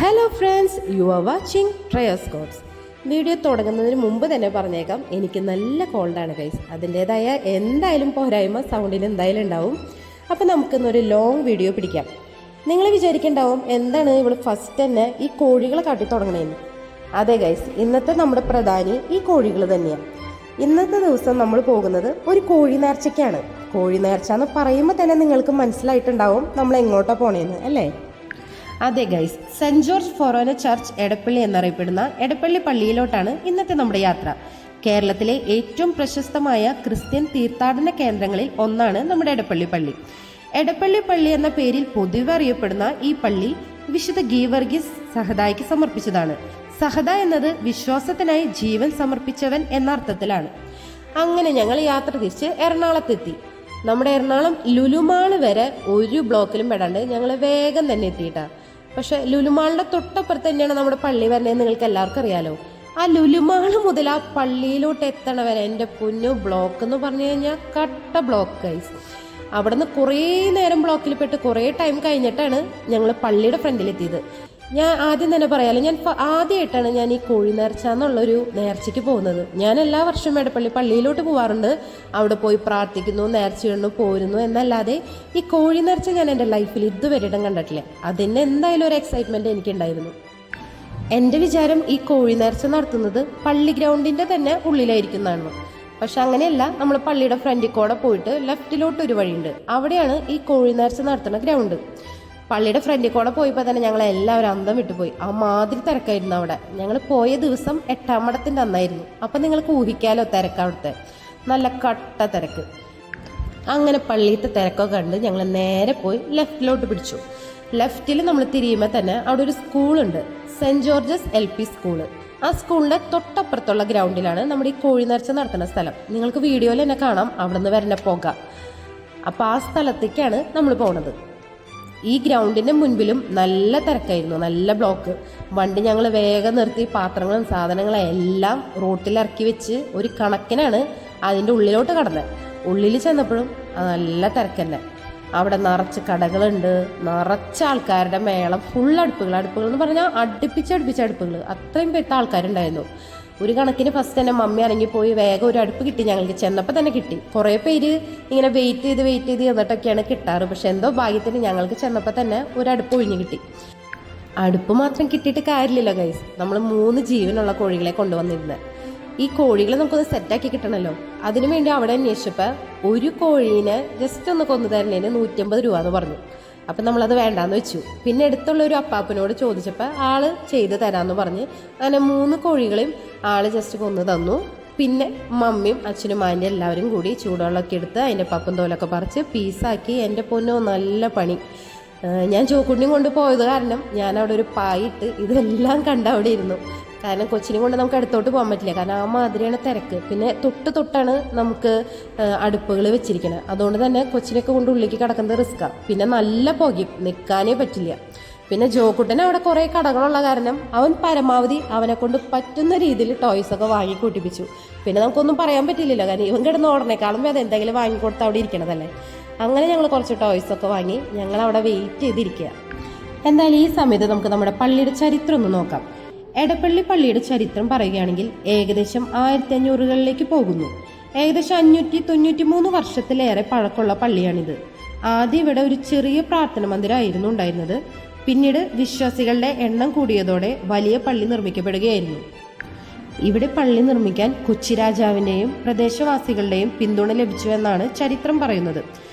Hello friends, you are watching trias gods. Video തുടങ്ങുന്നതിന് മുമ്പ് തന്നെ പറഞ്ഞേക്കാം, എനിക്ക് നല്ല കോൾഡാണ് ഗൈസ്. അതിൻ്റേതായ എന്തായാലും പോരായ്മ സൗണ്ടിന് എന്തായാലും ഉണ്ടാവും. അപ്പോൾ നമുക്കിന്നൊരു ലോങ് വീഡിയോ പിടിക്കാം. നിങ്ങൾ വിചാരിക്കുന്നുണ്ടാവും എന്താണ് ഇവൾ ഫസ്റ്റ് തന്നെ ഈ കോഴികളെ കാട്ടി തുടങ്ങണേന്ന്. അതെ ഗൈസ്, ഇന്നത്തെ നമ്മുടെ പ്രധാനി ഈ കോഴികൾ തന്നെയാണ്. ഇന്നത്തെ ദിവസം നമ്മൾ പോകുന്നത് ഒരു കോഴി നേർച്ചയ്ക്കാണ്. കോഴി നേർച്ച എന്ന് പറയുമ്പോൾ തന്നെ നിങ്ങൾക്ക് മനസ്സിലായിട്ടുണ്ടാവും നമ്മൾ എങ്ങോട്ടാണ് പോണേന്ന് അല്ലേ? അതെ ഗൈസ്, സെന്റ് ജോർജ് ഫൊറോന ചർച്ച് എടപ്പള്ളി എന്നറിയപ്പെടുന്ന എടപ്പള്ളി പള്ളിയിലോട്ടാണ് ഇന്നത്തെ നമ്മുടെ യാത്ര. കേരളത്തിലെ ഏറ്റവും പ്രശസ്തമായ ക്രിസ്ത്യൻ തീർത്ഥാടന കേന്ദ്രങ്ങളിൽ ഒന്നാണ് നമ്മുടെ എടപ്പള്ളി പള്ളി. എടപ്പള്ളി പള്ളി എന്ന പേരിൽ പൊതുവെ അറിയപ്പെടുന്ന ഈ പള്ളി വിശുദ്ധ ഗീവർഗീസ് സഹദായ്ക്ക് സമർപ്പിച്ചതാണ്. സഹദ എന്നത് വിശ്വാസത്തിനായി ജീവൻ സമർപ്പിച്ചവൻ എന്ന അർത്ഥത്തിലാണ്. അങ്ങനെ ഞങ്ങൾ യാത്ര തിരിച്ച് എറണാകുളത്തെത്തി. നമ്മുടെ എറണാകുളം ലുലുമാള് വരെ ഒരു ബ്ലോക്കിലും പെടാണ്ട് ഞങ്ങൾ വേഗം തന്നെ എത്തിയിട്ടാ. പക്ഷെ ലുലുമാളിന്റെ തൊട്ടപ്പുറത്ത് തന്നെയാണ് നമ്മുടെ പള്ളി വരുന്നതെന്ന് നിങ്ങൾക്ക് എല്ലാവർക്കും അറിയാലോ. ആ ലുലുമാള് മുതൽ ആ പള്ളിയിലോട്ട് എത്തണ വരെ എൻ്റെ പൊന്നു ബ്ലോക്ക് എന്ന് പറഞ്ഞു കഴിഞ്ഞാൽ കട്ട ബ്ലോക്ക് ഗൈസ്. അവിടെ നിന്ന് കുറേ നേരം ബ്ലോക്കിൽ പെട്ട് കുറേ ടൈം കഴിഞ്ഞിട്ടാണ് ഞങ്ങൾ പള്ളിയുടെ ഫ്രണ്ടിലെത്തിയത്. ഞാൻ ആദ്യം തന്നെ പറയാലോ, ഞാൻ ആദ്യമായിട്ടാണ് ഞാൻ ഈ കോഴി നേർച്ച എന്നുള്ളൊരു നേർച്ചയ്ക്ക് പോകുന്നത്. ഞാൻ എല്ലാ വർഷവും എടപ്പള്ളി പള്ളിയിലോട്ട് പോകാറുണ്ട്, അവിടെ പോയി പ്രാർത്ഥിക്കുന്നു, നേർച്ചയിടുന്നു, പോരുന്നു എന്നല്ലാതെ ഈ കോഴി നേർച്ച ഞാൻ എൻ്റെ ലൈഫിൽ ഇതുവരെയും കണ്ടിട്ടില്ല. അതിന് എന്തായാലും ഒരു എക്സൈറ്റ്മെൻറ്റ് എനിക്കുണ്ടായിരുന്നു. എൻ്റെ വിചാരം ഈ കോഴി നേർച്ച നടത്തുന്നത് പള്ളി ഗ്രൗണ്ടിൻ്റെ തന്നെ ഉള്ളിലായിരിക്കുന്നതാണ്. പക്ഷെ അങ്ങനെയല്ല, നമ്മൾ പള്ളിയുടെ ഫ്രണ്ടിൽ കൂടെ പോയിട്ട് ലെഫ്റ്റിലോട്ട് ഒരു വഴിയുണ്ട്, അവിടെയാണ് ഈ കോഴി നേർച്ച നടത്തുന്ന ഗ്രൗണ്ട്. പള്ളിയുടെ ഫ്രണ്ടിൽ കൂടെ പോയപ്പോൾ തന്നെ ഞങ്ങൾ എല്ലാവരും അന്തം വിട്ടുപോയി. ആ മാതിരി തിരക്കായിരുന്നു അവിടെ. ഞങ്ങൾ പോയ ദിവസം 8-ാം മഠത്തിൻ്റെ അന്നായിരുന്നു. അപ്പം നിങ്ങൾക്ക് ഊഹിക്കാലോ തിരക്ക്, അവിടുത്തെ നല്ല കട്ട തിരക്ക്. അങ്ങനെ പള്ളിയിലത്തെ തിരക്കൊക്കെ കണ്ട് ഞങ്ങൾ നേരെ പോയി ലെഫ്റ്റിലോട്ട് പിടിച്ചു. ലെഫ്റ്റിൽ നമ്മൾ തിരിയുമ്പോൾ തന്നെ അവിടെ ഒരു സ്കൂളുണ്ട്, സെന്റ് ജോർജസ് LP സ്കൂള്. ആ സ്കൂളിൻ്റെ തൊട്ടപ്പുറത്തുള്ള ഗ്രൗണ്ടിലാണ് നമ്മുടെ ഈ കോഴി നേർച്ച നടത്തുന്ന സ്ഥലം. നിങ്ങൾക്ക് വീഡിയോയിൽ തന്നെ കാണാം അവിടെ നിന്ന് വരുന്ന പുക. അപ്പോൾ ആ സ്ഥലത്തേക്കാണ് നമ്മൾ പോണത്. ഈ ഗ്രൗണ്ടിൻ്റെ മുൻപിലും നല്ല തിരക്കായിരുന്നു, നല്ല ബ്ലോക്ക്. വണ്ടി ഞങ്ങൾ വേഗം നിർത്തി പാത്രങ്ങളും സാധനങ്ങളും എല്ലാം റോട്ടിലിറക്കി വെച്ച് ഒരു കണക്കിനാണ് അതിൻ്റെ ഉള്ളിലോട്ട് കടന്നത്. ഉള്ളിൽ ചെന്നപ്പോഴും നല്ല തിരക്ക് തന്നെ. അവിടെ നിറച്ച് കടകളുണ്ട്, നിറച്ച ആൾക്കാരുടെ മേളം, ഫുൾ അടുപ്പുകൾ എന്ന് പറഞ്ഞാൽ അടുപ്പിച്ച് അടുപ്പുകൾ. അത്രയും പെട്ട ആൾക്കാരുണ്ടായിരുന്നു. ഒരു കണക്കിന് ഫസ്റ്റ് തന്നെ മമ്മി ഇറങ്ങിപ്പോയി വേഗം ഒരു അടുപ്പ് കിട്ടി. ഞങ്ങൾക്ക് ചെന്നപ്പോൾ തന്നെ കിട്ടി. കുറേ പേര് ഇങ്ങനെ വെയിറ്റ് ചെയ്ത് എന്നിട്ടൊക്കെയാണ് കിട്ടാറ്. പക്ഷെ എന്തോ ഭാഗ്യത്തിന് ഞങ്ങൾക്ക് ചെന്നപ്പോൾ തന്നെ ഒരു അടുപ്പ് ഒഴിഞ്ഞ് കിട്ടി. അടുപ്പ് മാത്രം കിട്ടിയിട്ട് കാര്യമില്ലല്ലോ ഗൈസ്, നമ്മൾ 3 ജീവനുള്ള കോഴികളെ കൊണ്ടുവന്നിരുന്നത്. ഈ കോഴികളെ നമുക്കൊന്ന് സെറ്റാക്കി കിട്ടണമല്ലോ. അതിനു വേണ്ടി അവിടെ അന്വേഷിച്ചപ്പോൾ ഒരു കോഴീനെ ജസ്റ്റ് ഒന്ന് കൊന്നു തരുന്നതിന് 150 രൂപ എന്ന് പറഞ്ഞു. അപ്പം നമ്മളത് വേണ്ടാന്ന് വെച്ചു. പിന്നെ അടുത്തുള്ള ഒരു അപ്പാപ്പനോട് ചോദിച്ചപ്പോൾ ആള് ചെയ്ത് തരാമെന്ന് പറഞ്ഞ് അങ്ങനെ 3 കോഴികളെയും ആള് ജസ്റ്റ് കൊന്നു തന്നു. പിന്നെ മമ്മിയും അച്ഛനും ആൻ്റെ എല്ലാവരും കൂടി ചൂടുവെള്ളമൊക്കെ എടുത്ത് അതിൻ്റെ പപ്പും തോലൊക്കെ പറിച്ച് പീസാക്കി. എൻ്റെ പൊന്നോ നല്ല പണി. ഞാൻ ചോക്കുണ്ണിയും കൊണ്ട് പോയത് കാരണം ഞാൻ അവിടെ ഒരു പായിട്ട് ഇതെല്ലാം കണ്ട് അവിടെ ഇരുന്നു. കാരണം കൊച്ചിനെയും കൊണ്ട് നമുക്ക് അടുത്തോട്ട് പോകാൻ പറ്റില്ല, കാരണം ആ മാതിരിയാണ് തിരക്ക്. പിന്നെ തൊട്ടാണ് നമുക്ക് അടുപ്പുകൾ വെച്ചിരിക്കുന്നത്. അതുകൊണ്ട് തന്നെ കൊച്ചിനൊക്കെ കൊണ്ട് ഉള്ളിലേക്ക് കിടക്കുന്നത് റിസ്ക്കാണ്. പിന്നെ നല്ല പുകയും, നിൽക്കാനേ പറ്റില്ല. പിന്നെ ജോക്കുട്ടന് അവിടെ കുറേ കടകളുള്ള കാരണം അവൻ പരമാവധി അവനെ കൊണ്ട് പറ്റുന്ന രീതിയിൽ ടോയ്സൊക്കെ വാങ്ങി കൂട്ടിപ്പിച്ചു. പിന്നെ നമുക്കൊന്നും പറയാൻ പറ്റില്ലല്ലോ, കാരണം ഇവൻ കിടന്ന് ഓടണേക്കാളും അത് എന്തെങ്കിലും വാങ്ങിക്കൊടുത്ത് അവിടെ ഇരിക്കണതല്ലേ. അങ്ങനെ ഞങ്ങൾ കുറച്ച് ടോയ്സൊക്കെ വാങ്ങി ഞങ്ങൾ അവിടെ വെയിറ്റ് ചെയ്തിരിക്കുക. എന്തായാലും ഈ സമയത്ത് നമുക്ക് നമ്മുടെ പള്ളിയുടെ ചരിത്രം ഒന്ന് നോക്കാം. എടപ്പള്ളി പള്ളിയുടെ ചരിത്രം പറയുകയാണെങ്കിൽ ഏകദേശം 1500കളിലേക്ക് പോകുന്നു. ഏകദേശം 593 വർഷത്തിലേറെ പഴക്കമുള്ള പള്ളിയാണിത്. ആദ്യം ഇവിടെ ഒരു ചെറിയ പ്രാർത്ഥന മന്ദിരമായിരുന്നു ഉണ്ടായിരുന്നത്. പിന്നീട് വിശ്വാസികളുടെ എണ്ണം കൂടിയതോടെ വലിയ പള്ളി നിർമ്മിക്കപ്പെടുകയായിരുന്നു. ഇവിടെ പള്ളി നിർമ്മിക്കാൻ കൊച്ചി രാജാവിൻ്റെയും പ്രദേശവാസികളുടെയും പിന്തുണ ലഭിച്ചുവെന്നാണ് ചരിത്രം പറയുന്നത്.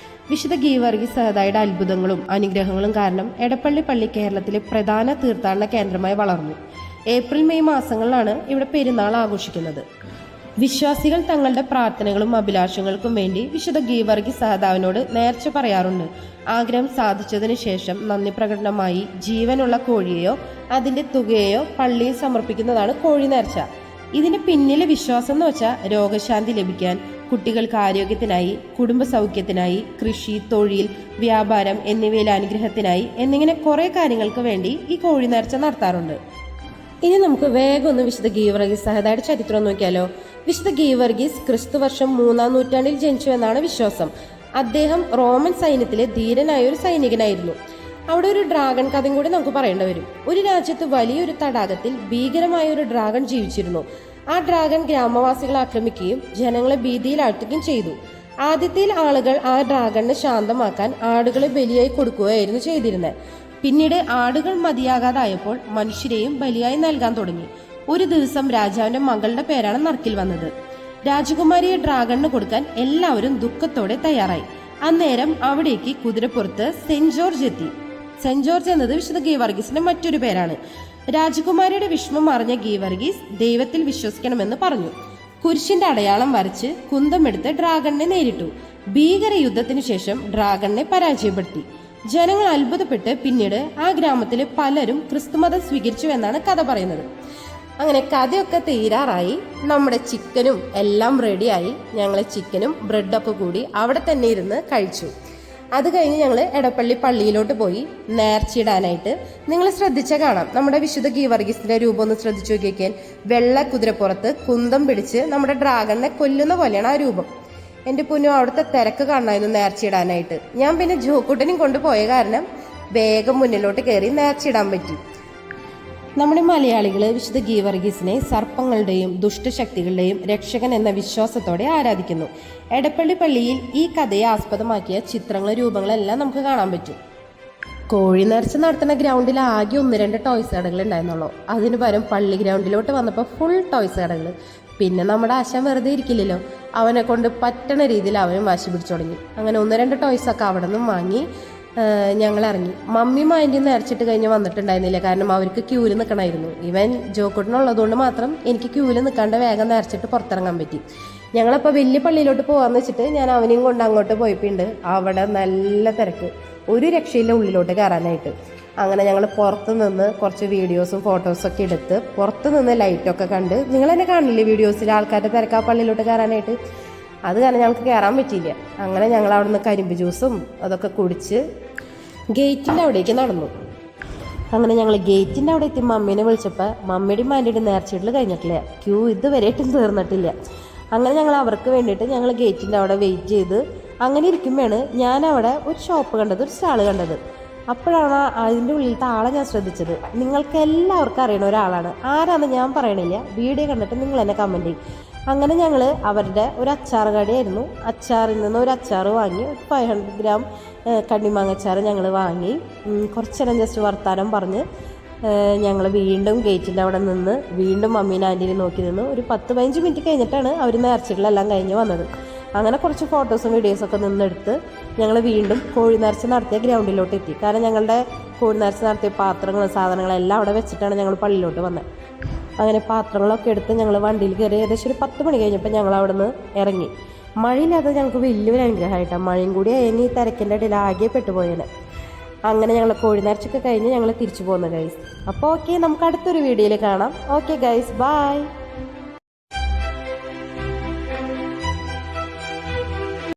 വിശുദ്ധ ഗീവർഗീസ് സഹദായുടെ അത്ഭുതങ്ങളും അനുഗ്രഹങ്ങളും കാരണം എടപ്പള്ളി പള്ളി കേരളത്തിലെ പ്രധാന തീർത്ഥാടന കേന്ദ്രമായി വളർന്നു. ഏപ്രിൽ മെയ് മാസങ്ങളിലാണ് ഇവിടെ പെരുന്നാൾ ആഘോഷിക്കുന്നത്. വിശ്വാസികൾ തങ്ങളുടെ പ്രാർത്ഥനകളും അഭിലാഷങ്ങൾക്കും വേണ്ടി വിശുദ്ധ ഗീവർഗീസ് സഹദാവിനോട് നേർച്ച പറയാറുണ്ട്. ആഗ്രഹം സാധിച്ചതിനു ശേഷം നന്ദി പ്രകടനമായി ജീവനുള്ള കോഴിയെയോ അതിൻ്റെ തുകയെയോ പള്ളിയിൽ സമർപ്പിക്കുന്നതാണ് കോഴി നേർച്ച. ഇതിന് പിന്നിലെ വിശ്വാസം എന്ന് വെച്ചാൽ രോഗശാന്തി ലഭിക്കാൻ, കുട്ടികൾക്ക് ആരോഗ്യത്തിനായി, കുടുംബ സൗഖ്യത്തിനായി, കൃഷി, തൊഴിൽ, വ്യാപാരം എന്നിവയിലെ അനുഗ്രഹത്തിനായി എന്നിങ്ങനെ കുറേ കാര്യങ്ങൾക്ക് വേണ്ടി ഈ കോഴി നേർച്ച നടത്താറുണ്ട്. ഇനി നമുക്ക് വേഗം ഒന്ന് വിശുദ്ധ ഗീവർഗീസ് സഹദായുടെ ചരിത്രം നോക്കിയാലോ. വിശുദ്ധ ഗീവർഗീസ് ക്രിസ്തുവർഷം 3-ാം നൂറ്റാണ്ടിൽ ജനിച്ചു എന്നാണ് വിശ്വാസം. അദ്ദേഹം റോമൻ സൈന്യത്തിലെ ധീരനായ ഒരു സൈനികനായിരുന്നു. അവിടെ ഒരു ഡ്രാഗൺ കഥയും കൂടി നമുക്ക് പറയേണ്ടി വരും. ഒരു രാജ്യത്ത് വലിയൊരു തടാകത്തിൽ ഭീകരമായ ഒരു ഡ്രാഗൺ ജീവിച്ചിരുന്നു. ആ ഡ്രാഗൺ ഗ്രാമവാസികളെ ആക്രമിക്കുകയും ജനങ്ങളെ ഭീതിയിലാഴ്ത്തുകയും ചെയ്തു. ആദ്യത്തെ ആളുകൾ ആ ഡ്രാഗണിനെ ശാന്തമാക്കാൻ ആടുകളെ ബലിയായി കൊടുക്കുകയായിരുന്നു ചെയ്തിരുന്നത്. പിന്നീട് ആടുകൾ മതിയാകാതായപ്പോൾ മനുഷ്യരെയും ബലിയായി നൽകാൻ തുടങ്ങി. ഒരു ദിവസം രാജാവിന്റെ മകളുടെ പേരാണ് നറുക്കിൽ വന്നത്. രാജകുമാരിയെ ഡ്രാഗണിന് കൊടുക്കാൻ എല്ലാവരും ദുഃഖത്തോടെ തയ്യാറായി. അന്നേരം അവിടേക്ക് കുതിരപ്പുറത്ത് സെന്റ് ജോർജ് എത്തി. സെന്റ് ജോർജ് എന്നത് വിശുദ്ധ ഗീവർഗീസിന്റെ മറ്റൊരു പേരാണ്. രാജകുമാരിയുടെ വിഷമം അറിഞ്ഞ ഗീവർഗീസ് ദൈവത്തിൽ വിശ്വസിക്കണമെന്ന് പറഞ്ഞു. കുരിശിന്റെ അടയാളം വരച്ച് കുന്തമെടുത്ത് ഡ്രാഗണിനെ നേരിട്ടു. ഭീകര യുദ്ധത്തിനു ശേഷം ഡ്രാഗണിനെ പരാജയപ്പെടുത്തി. ജനങ്ങൾ അത്ഭുതപ്പെട്ട് പിന്നീട് ആ ഗ്രാമത്തിലെ പലരും ക്രിസ്തുമതം സ്വീകരിച്ചു എന്നാണ് കഥ പറയുന്നത്. അങ്ങനെ കഥയൊക്കെ തീരാറായി. നമ്മുടെ ചിക്കനും എല്ലാം റെഡിയായി. ഞങ്ങൾ ചിക്കനും ബ്രെഡൊക്കെ കൂടി അവിടെ തന്നെ ഇരുന്ന് കഴിച്ചു. അത് കഴിഞ്ഞ് ഞങ്ങൾ എടപ്പള്ളി പള്ളിയിലോട്ട് പോയി നേർച്ചയിടാനായിട്ട്. നിങ്ങൾ ശ്രദ്ധിച്ചാൽ കാണാം, നമ്മുടെ വിശുദ്ധ ഗീവർഗീസിന്റെ രൂപം ഒന്ന് ശ്രദ്ധിച്ചു നോക്കിയാൽ വെള്ള കുതിരപ്പുറത്ത് കുന്തം പിടിച്ച് നമ്മുടെ ഡ്രാഗണിനെ കൊല്ലുന്ന പോലെയാണ് ആ രൂപം. എൻ്റെ പൊന്നു, അവിടുത്തെ തിരക്ക് കാണാമായിരുന്നു നേർച്ചയിടാനായിട്ട്. ഞാൻ പിന്നെ ജോക്കുട്ടനെയും കൊണ്ടുപോയ കാരണം വേഗം മുന്നിലോട്ട് കയറി നേർച്ചയിടാൻ പറ്റി. നമ്മുടെ മലയാളികൾ വിശുദ്ധ ഗീവർഗീസിനെ സർപ്പങ്ങളുടെയും ദുഷ്ടശക്തികളുടെയും രക്ഷകൻ എന്ന വിശ്വാസത്തോടെ ആരാധിക്കുന്നു. എടപ്പള്ളി പള്ളിയിൽ ഈ കഥയെ ആസ്പദമാക്കിയ ചിത്രങ്ങളും രൂപങ്ങളെല്ലാം നമുക്ക് കാണാൻ പറ്റും. കോഴി നേർച്ച നടത്തുന്ന ഗ്രൗണ്ടിൽ ആകെ 1-2 ടോയ്സ് കടകൾ ഉണ്ടായിരുന്നുള്ളൂ. അതിന് പകരം പള്ളി ഗ്രൗണ്ടിലോട്ട് വന്നപ്പോൾ ഫുൾ ടോയ്സ് കടകൾ. പിന്നെ നമ്മുടെ ആശാൻ വെറുതെ ഇരിക്കില്ലല്ലോ, അവനെ കൊണ്ട് പറ്റണ രീതിയിൽ അവനും വാശി പിടിച്ചു തുടങ്ങി. അങ്ങനെ 1-2 ടോയ്സൊക്കെ അവിടെ നിന്നും വാങ്ങി ഞങ്ങൾ ഇറങ്ങി. മമ്മിയും ആൻറ്റിയും നേർച്ചിട്ട് കഴിഞ്ഞ് വന്നിട്ടുണ്ടായിരുന്നില്ല, കാരണം അവർക്ക് ക്യൂവിൽ നിൽക്കണമായിരുന്നു. ഇവൻ ജോക്കുട്ടനുള്ളതുകൊണ്ട് മാത്രം എനിക്ക് ക്യൂവിൽ നിൽക്കാണ്ട് വേഗം നേർച്ചിട്ട് പുറത്തിറങ്ങാൻ പറ്റി. ഞങ്ങളപ്പോൾ വലിയ പള്ളിയിലോട്ട് പോകാമെന്ന് വെച്ചിട്ട് ഞാൻ അവനെയും കൊണ്ട് അങ്ങോട്ട് പോയിട്ടുണ്ട്. അവിടെ നല്ല തിരക്ക്, ഒരു രക്ഷയില്ല ഉള്ളിലോട്ട് കയറാനായിട്ട്. അങ്ങനെ ഞങ്ങൾ പുറത്ത് നിന്ന് കുറച്ച് വീഡിയോസും ഫോട്ടോസൊക്കെ എടുത്ത് പുറത്ത് നിന്ന് ലൈറ്റൊക്കെ കണ്ട്, നിങ്ങൾ തന്നെ കാണില്ലേ വീഡിയോസിൽ ആൾക്കാരുടെ തിരക്ക് ആ പള്ളിയിലോട്ട് കയറാനായിട്ട്. അത് കാരണം ഞങ്ങൾക്ക് കയറാൻ പറ്റിയില്ല. അങ്ങനെ ഞങ്ങൾ അവിടെ നിന്ന് കരിമ്പ് ജ്യൂസും അതൊക്കെ കുടിച്ച് ഗേറ്റിൻ്റെ അവിടേക്ക് നടന്നു. അങ്ങനെ ഞങ്ങൾ ഗേറ്റിൻ്റെ അവിടെ എത്തി മമ്മീനെ വിളിച്ചപ്പോൾ മമ്മിയുടെയും ആൻറ്റിയുടെയും നേർച്ചയിടൽ കഴിഞ്ഞിട്ടില്ല, ക്യൂ ഇതുവരെയായിട്ടും തീർന്നിട്ടില്ല. അങ്ങനെ ഞങ്ങൾ അവർക്ക് വേണ്ടിയിട്ട് ഞങ്ങൾ ഗേറ്റിൻ്റെ അവിടെ വെയിറ്റ് ചെയ്ത് അങ്ങനെ ഇരിക്കുമ്പോഴാണ് ഞാൻ അവിടെ ഒരു ഷോപ്പ് കണ്ടത്, ഒരു സ്റ്റാൾ കണ്ടത്. അപ്പോഴാണ് അതിൻ്റെ ഉള്ളിലത്തെ ആളെ ഞാൻ ശ്രദ്ധിച്ചത്. നിങ്ങൾക്ക് എല്ലാവർക്കും അറിയണ ഒരാളാണ്. ആരാന്ന് ഞാൻ പറയണില്ല, വീഡിയോ കണ്ടിട്ട് നിങ്ങൾ എന്നെ കമൻറ്റ് ചെയ്യും. അങ്ങനെ ഞങ്ങൾ അവരുടെ ഒരു അച്ചാർ കടയായിരുന്നു, അച്ചാറിൽ നിന്ന് ഒരു അച്ചാർ വാങ്ങി, 500 ഗ്രാം കണ്ണിമാങ്ങ അച്ചാർ ഞങ്ങൾ വാങ്ങി. കുറച്ച് നേരം ജസ്റ്റ് വർത്താനം പറഞ്ഞ് ഞങ്ങൾ വീണ്ടും ഗേറ്റിൻ്റെ അവിടെ നിന്ന് വീണ്ടും മമ്മീനെ ആൻറ്റീനെ നോക്കി നിന്ന് ഒരു 10-15 മിനിറ്റ് കഴിഞ്ഞിട്ടാണ് അവർ നേർച്ചകളെല്ലാം കഴിഞ്ഞ് വന്നത്. അങ്ങനെ കുറച്ച് ഫോട്ടോസും വീഡിയോസൊക്കെ നിന്നെടുത്ത് ഞങ്ങൾ വീണ്ടും കോഴി നേർച്ച നടത്തിയ ഗ്രൗണ്ടിലോട്ട് എത്തി. കാരണം ഞങ്ങളുടെ കോഴി നേർച്ച നടത്തിയ പാത്രങ്ങളും സാധനങ്ങളെല്ലാം അവിടെ വെച്ചിട്ടാണ് ഞങ്ങൾ പള്ളിയിലോട്ട് വന്നത്. അങ്ങനെ പാത്രങ്ങളൊക്കെ എടുത്ത് ഞങ്ങൾ വണ്ടിയിൽ കയറി. ഏകദേശം ഒരു 10 മണി കഴിഞ്ഞപ്പോൾ ഞങ്ങൾ അവിടെ നിന്ന് ഇറങ്ങി. മഴയില്ലാതെ ഞങ്ങൾക്ക് വലിയൊരു അനുഗ്രഹമായിട്ടാണ്. മഴയും കൂടി അതിന് ഈ തിരക്കിൻ്റെ ഇടയിൽ ആകെ പെട്ടുപോയേനെ. അങ്ങനെ ഞങ്ങൾ കോഴി നേർച്ചയൊക്കെ കഴിഞ്ഞ് ഞങ്ങൾ തിരിച്ചു പോകുന്നു ഗൈസ്. അപ്പോൾ ഓക്കെ, നമുക്ക് അടുത്തൊരു വീഡിയോയിൽ കാണാം. Okay guys, by.